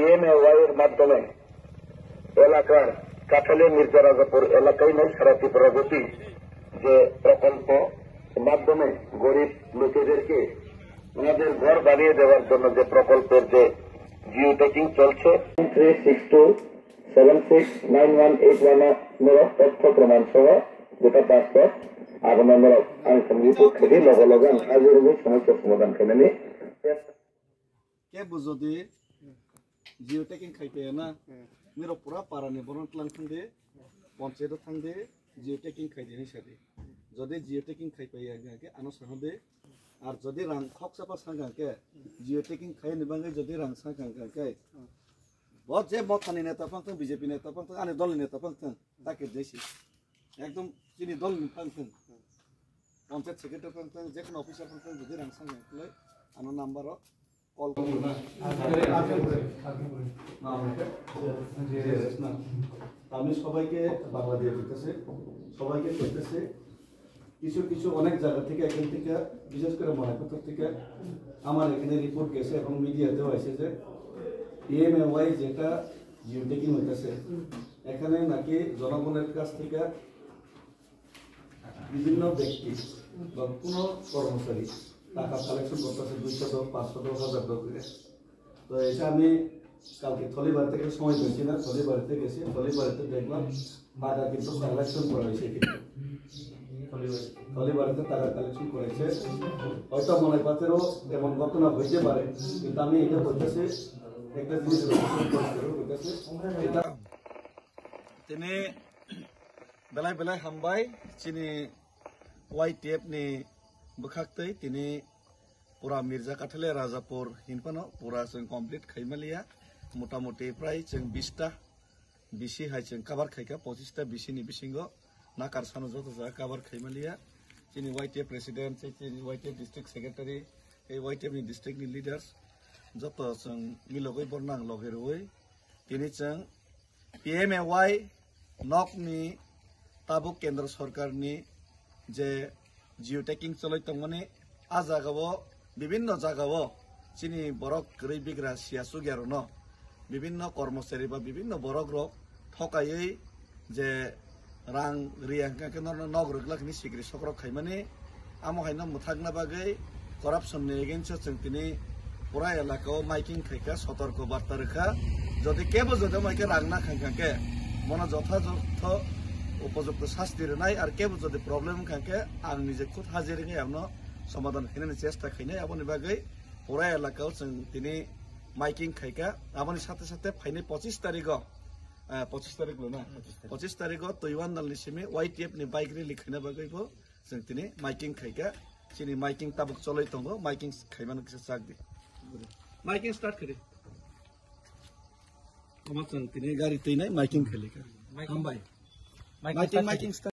PMAY এর মাধ্যমে এলাকার কাঠালিয়া মির্জা রাজাপুর এলাকায় নয় সারা ত্রিপুরাব্যাপী যে প্রকল্প মাধ্যমে গরিব লোকেদেরকে ওনাদের ঘর বানিয়ে দেওয়ার জন্য যে প্রকল্পের যে জিও ট্যাকিং চলছে 3627691811 তথ্য প্রমাণ সহ গোটা পাসপোর্ট আবেদনের আনুষ্ঠানিক খেতে লগে লগে হাজির সমস্যা সমাধান খেলে কে বুঝদি জিও ট্যাকিং খাইতে না मेरो पूरा पारानि बरन क्लान थांदे पंचायत थांदे जिओ टैकिंग खाइदे हिसाबै जदि जिओ टैकिंग खाइपाय आगे आनो साहदे आर जदि रां खक्सापा सांगाके जिओ टैकिंग खाइनि बांगे जदि रां सांगाके बहुत जे मथानि नेता पंथं बीजेपी नेता पंथं आनि दलनि नेता पंथं ताके देसि एकदम चिनि दलनि पंथं पंचायत सेक्रेटारि पंथं जेखुन अफिसार पंथं जदि रां सांगाके आनो नाम्बार कल করুন না আমি সবাইকে বাংলা দিয়ে দিতেছি সবাইকে কইতেছি কিছু কিছু অনেক জায়গা থেকে এখান থেকে বিশেষ করে মহানগর থেকে আমার এখানে রিপোর্ট গেছে এবং মিডিয়াতেও আছে যে পিএমএওয়াই যেটা জিও ট্যাকিং হইতেছে এখানে নাকি জনগণের কাছ থেকে বিভিন্ন ব্যক্তি বা কোনো কর্মচারী টাকা কালেকশন করতেছে 200 500 1000 করে তো এটা আমি কালকে থলিবাড়ি থেকে সময় পেয়েছি না থলিবাড়িতে গেছি থলিবাড়িতে দেখলাম টাকা কিন্তু কালেকশন করা হয়েছে কিন্তু থলিবাড়িতে টাকা কালেকশন করেছে হয়তো মনে পাতেরও এমন ঘটনা হইতে পারে কিন্তু আমি এটা বলতেছি একটা জিনিস তিনি বেলায় বেলায় হামবাই চিনি ওয়াইটিএফ নি बखाक्तै तिनी पूरा मिर्जा काठालिया राजापुर हिनपानो पूरा जों कमप्लीट खाइमालिया मोटामुटी प्राय जों 20टा बिसि हाय जों कभार खाइका 25टा बिसिनि बिसिंगो ना कारसानो जत जा कभार खाइमालिया तिनी वाइटिएफ प्रेसिडेंट तिनी वाइटिएफ डिस्ट्रिक्ट सेक्रेटारि ए वाइटिएफ नि डिस्ट्रिक्ट नि लिडार्स जत जों मिलगै बरनां लगेरoi तिनी जों पिएमएवाई नकनि ताबुक केन्द्र सरकारनि जे जिओ टैकिंग चलै तंगने आ जागाव विभिन्न जागाव चिनी बरक गरै बिग्रा सियासु ग्यारो न विभिन्न कर्मचारी बा विभिन्न बरक रक ठकायै जे रां रियांका के नगरग्लाखनि सिग्रि सक्र खाइमाने आमहायनो मुथागना बागै करप्शन नि एगेन्स्ट जों तिनि पुरा एलाकाव माइकिंग खाइका सतर्क बार्ता रेखा जदि केबो जदि माइके रांना खाइकाके मन যথাযথ उपयुक्त शास्ति रनाय और केबो जदि प्रॉब्लम खाके आं निजे खुद हाजिर गए आपनो समाधान खाइने चेष्टा खाइने आबनि बागै पूरा एलाकाव जों दिनै माइकिंग खाइका आबनि साथे साथे फाइने 25 तारिख लो ना 25 तारिख तैवान नालनि सिमे वाइटिएफ नि बाइक रेली खाइना बागैबो जों दिनै माइकिंग खाइका चिनि माइकिंग ताबुक चलै दंगो माइकिंग खाइमानो किसे सागदि माइकिंग स्टार्ट करे हम जों दिनै गारि तैनाय माइकिंग खालिका हामबाय माइकिंग